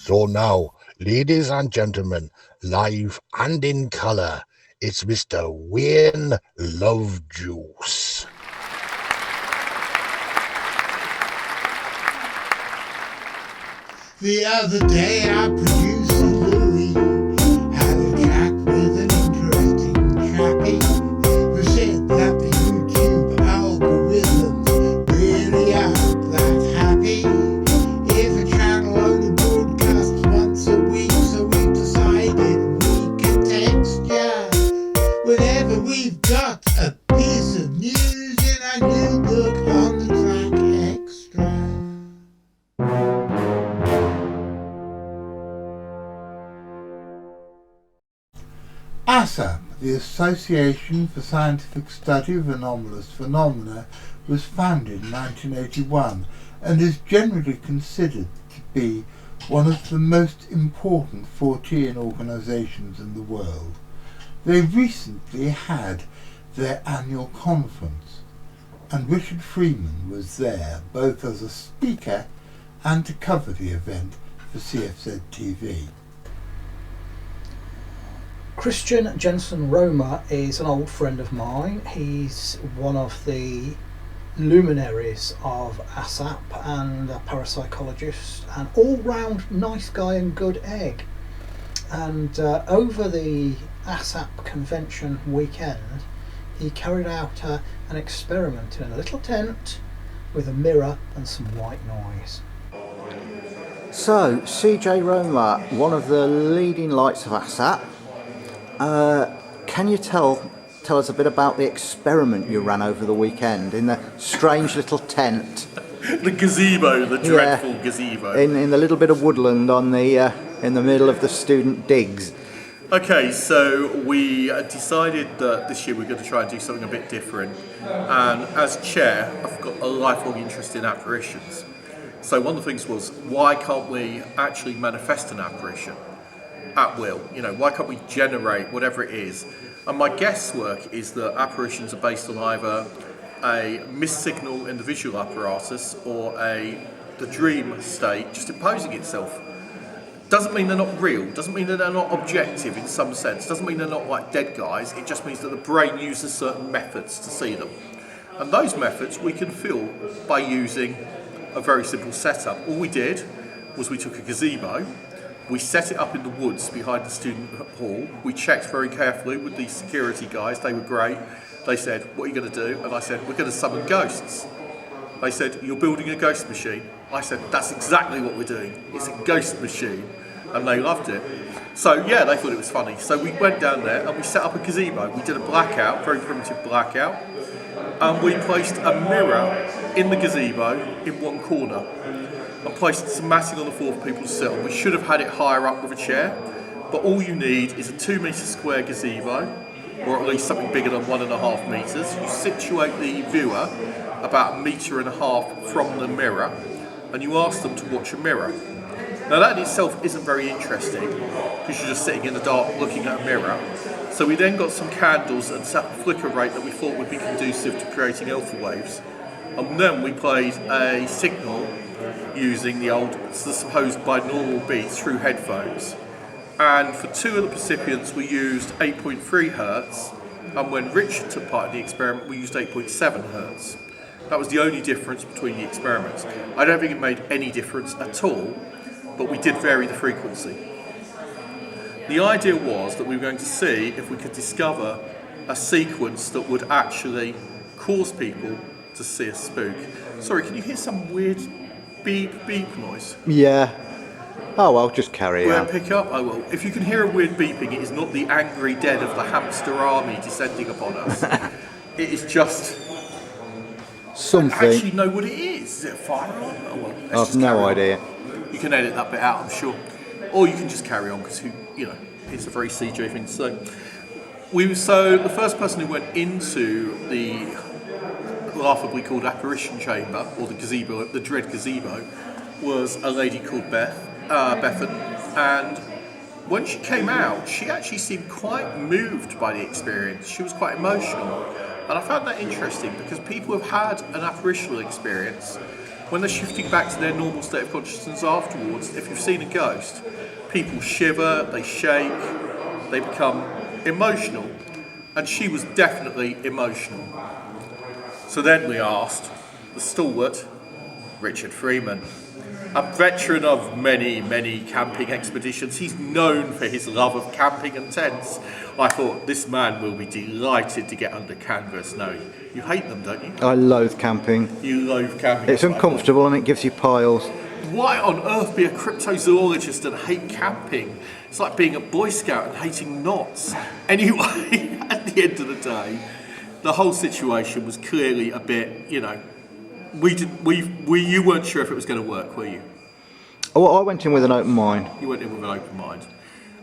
So now, ladies and gentlemen, live and in colour, it's Mr. Wayne Lovejuice. The other day I produced a Louis, had a chat with an interesting chappie who said that the YouTube algorithms really aren't that happy. If a channel only broadcasts once a week, so we've decided we can text ya whenever we've got a piece of news in our new book on the track Xtra. ASSAP, the Association for Scientific Study of Anomalous Phenomena, was founded in 1981 and is generally considered to be one of the most important Fortean organisations in the world. They recently had their annual conference, and Richard Freeman was there both as a speaker and to cover the event for CFZtv. Christian Jensen Roma is an old friend of mine. He's one of the luminaries of ASSAP and a parapsychologist, an all-round nice guy and good egg. And over the ASSAP convention weekend, he carried out an experiment in a little tent with a mirror and some white noise. So, CJ Roma, one of the leading lights of ASSAP. Can you tell us a bit about the experiment you ran over the weekend in the strange little tent? The gazebo, the dreadful gazebo. In the little bit of woodland on the in the middle of the student digs. Okay, so we decided that this year we're going to try and do something a bit different. And as chair, I've got a lifelong interest in apparitions. So one of the things was, why can't we actually manifest an apparition at will? You know, why can't we generate whatever it is? And my guesswork is that apparitions are based on either a missed signal in the visual apparatus or the dream state just imposing itself. Doesn't mean they're not real, doesn't mean that they're not objective in some sense, doesn't mean they're not like dead guys, it just means that the brain uses certain methods to see them. And those methods we can feel by using a very simple setup. All we did was we took a gazebo, we set it up in the woods behind the student hall. We checked very carefully with the security guys. They were great. They said, what are you going to do? And I said, we're going to summon ghosts. They said, you're building a ghost machine. I said, that's exactly what we're doing. It's a ghost machine. And they loved it. So yeah, they thought it was funny. So we went down there and we set up a gazebo. We did a blackout, very primitive blackout. And we placed a mirror in the gazebo in one corner. And placed some matting on the floor for people to sit on. We should have had it higher up with a chair, but all you need is a 2 metre square gazebo, or at least something bigger than 1.5 metres. You situate the viewer about 1.5 metres from the mirror, and you ask them to watch a mirror. Now that in itself isn't very interesting, because you're just sitting in the dark looking at a mirror. So we then got some candles and set up a flicker rate that we thought would be conducive to creating alpha waves. And then we played a signal using the supposed binaural beats through headphones. And for 2 of the recipients we used 8.3 hertz, and when Richard took part in the experiment we used 8.7 hertz. That was the only difference between the experiments. I don't think it made any difference at all, but we did vary the frequency. The idea was that we were going to see if we could discover a sequence that would actually cause people to see a spook. Sorry, can you hear some weird beep noise? Yeah. Oh well, just carry on. Will it pick up? I will. If you can hear a weird beeping, it is not the angry dead of the hamster army descending upon us. It is just something. I actually know what it is. Is it a fire alarm? Oh well. I've no idea. You can edit that bit out, I'm sure. Or you can just carry on because it's a very CJ thing to say. So the first person who went into the laughably called apparition chamber, or the gazebo, the dread gazebo, was a lady called Bethan, and when she came out, she actually seemed quite moved by the experience. She was quite emotional, and I found that interesting because people have had an apparitional experience when they're shifting back to their normal state of consciousness afterwards, if you've seen a ghost, people shiver, they shake, they become emotional. And she was definitely emotional. So then we asked the stalwart, Richard Freeman, a veteran of many, many camping expeditions. He's known for his love of camping and tents. I thought, this man will be delighted to get under canvas. No, you hate them, don't you? I loathe camping. You loathe camping. It's uncomfortable and it gives you piles. Why on earth be a cryptozoologist and hate camping? It's like being a Boy Scout and hating knots. Anyway, at the end of the day, the whole situation was clearly a bit, you know, you weren't sure if it was going to work, were you? Oh, I went in with an open mind. You went in with an open mind.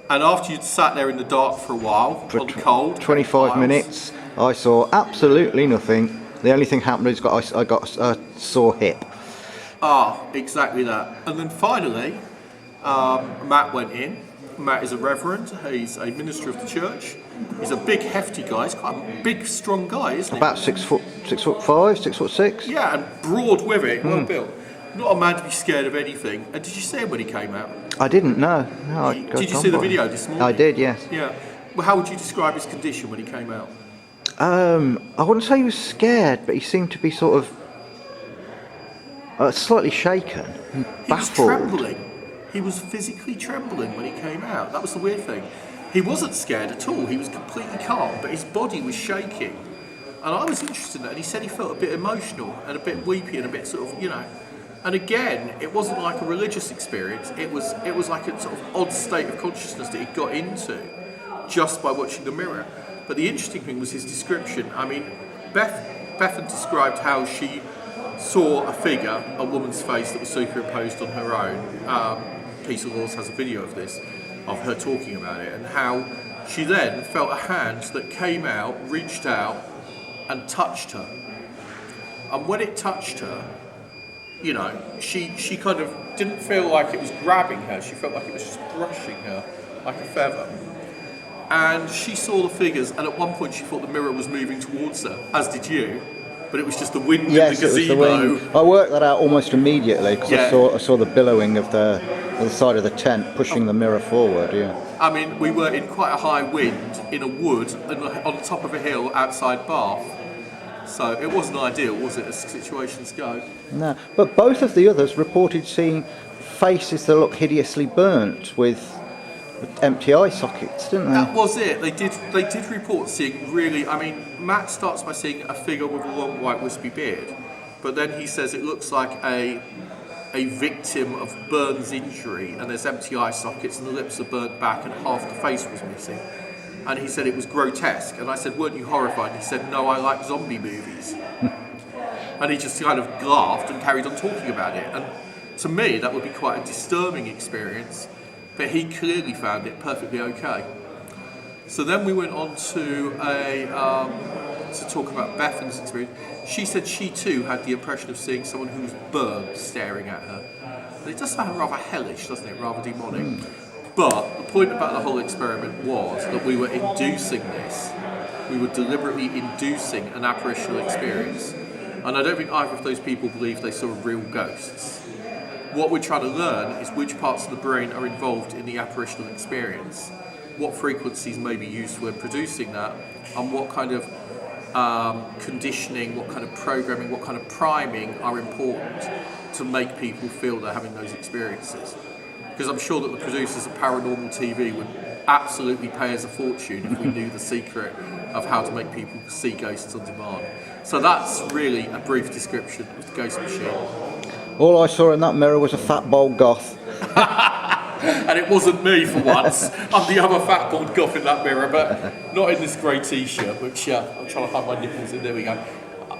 And after you'd sat there in the dark for a while, on the cold, 25 minutes, I saw absolutely nothing. The only thing happened is I got a sore hip. Ah, exactly that. And then finally, Matt went in. Matt is a reverend. He's a minister of the church. He's a big, hefty guy. He's quite a big, strong guy, isn't he? About 6'5", 6'6". Yeah, and broad with it, well built. Not a man to be scared of anything. And did you see him when he came out? I didn't know. No, did you see the video this morning? I did, yes. Yeah. Well, how would you describe his condition when he came out? I wouldn't say he was scared, but he seemed to be sort of slightly shaken, baffled. He was trembling. He was physically trembling when he came out. That was the weird thing. He wasn't scared at all. He was completely calm, but his body was shaking. And I was interested in that. And he said he felt a bit emotional and a bit weepy and a bit sort of, you know. And again, it wasn't like a religious experience. It was like a sort of odd state of consciousness that he got into just by watching the mirror. But the interesting thing was his description. I mean, Bethan described how she saw a figure, a woman's face that was superimposed on her own. Peace of Laws has a video of this, of her talking about it, and how she then felt a hand that came out, reached out, and touched her. And when it touched her, you know, she kind of didn't feel like it was grabbing her, she felt like it was just brushing her like a feather. And she saw the figures, and at one point she thought the mirror was moving towards her, as did you. But it was just the wind in the gazebo. It was the wind. I worked that out almost immediately because I saw the billowing of the side of the tent pushing the mirror forward. Yeah. I mean, we were in quite a high wind in a wood on the top of a hill outside Bath, so it wasn't ideal, was it, as situations go? No, but both of the others reported seeing faces that look hideously burnt with empty eye sockets, didn't they? That was it. They did report seeing really. I mean, Matt starts by seeing a figure with a long white wispy beard, but then he says it looks like a victim of burns injury, and there's empty eye sockets, and the lips are burnt back, and half the face was missing. And he said it was grotesque, and I said, "Weren't you horrified?" And he said, "No, I like zombie movies." And he just kind of laughed and carried on talking about it. And to me, that would be quite a disturbing experience. But he clearly found it perfectly okay. So then we went on to talk about Bethan's experience. She said she too had the impression of seeing someone who was burned staring at her. And it does sound rather hellish, doesn't it? Rather demonic. But the point about the whole experiment was that we were inducing this. We were deliberately inducing an apparitional experience. And I don't think either of those people believed they saw real ghosts. What we're trying to learn is which parts of the brain are involved in the apparitional experience, what frequencies may be used when producing that, and what kind of conditioning, what kind of programming, what kind of priming are important to make people feel they're having those experiences. Because I'm sure that the producers of Paranormal TV would absolutely pay us a fortune if we knew the secret of how to make people see ghosts on demand. So that's really a brief description of the ghost machine. All I saw in that mirror was a fat bald goth. And it wasn't me for once. I'm the other fat bald goth in that mirror, but not in this grey t-shirt, which I'm trying to hide my nipples in. There we go.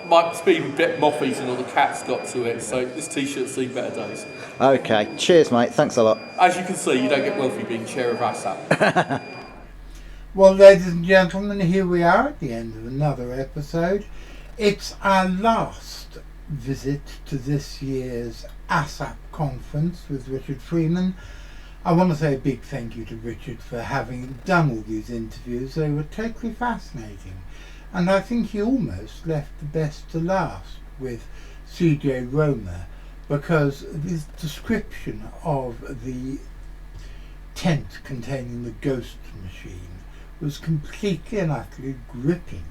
It's been a bit moffy and all the cats got to it, so this t-shirt's seen better days. Okay, cheers mate, thanks a lot. As you can see, you don't get wealthy being chair of ASSAP. Well, ladies and gentlemen, here we are at the end of another episode. It's our last visit to this year's ASSAP conference with Richard Freeman. I want to say a big thank you to Richard for having done all these interviews. They were totally fascinating, and I think he almost left the best to last with CJ Roma because this description of the tent containing the ghost machine was completely and utterly gripping.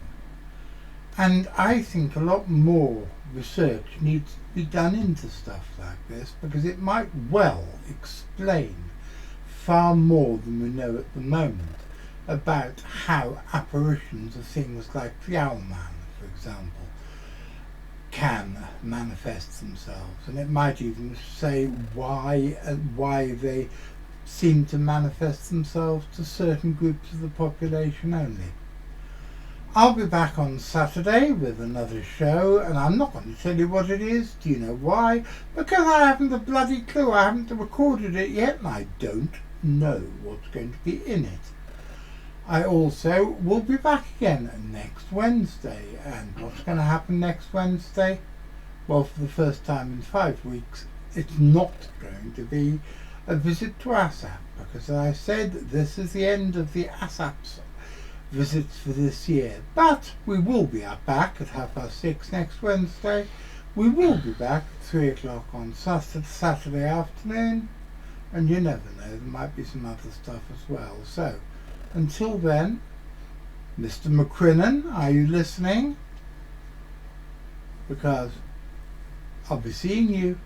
And I think a lot more research needs to be done into stuff like this, because it might well explain far more than we know at the moment about how apparitions of things like the Owlman, for example, can manifest themselves. And it might even say why they seem to manifest themselves to certain groups of the population only. I'll be back on Saturday with another show, and I'm not going to tell you what it is. Do you know why? Because I haven't a bloody clue. I haven't recorded it yet, and I don't know what's going to be in it. I also will be back again next Wednesday, and what's going to happen next Wednesday? Well, for the first time in 5 weeks, it's not going to be a visit to ASSAP, because as I said, this is the end of the ASSAP's visits for this year. But we will be back at 6:30 next Wednesday. We will be back at 3 o'clock on Saturday afternoon, and you never know, there might be some other stuff as well. So until then, Mr. McCrinnan, are you listening? Because I'll be seeing you.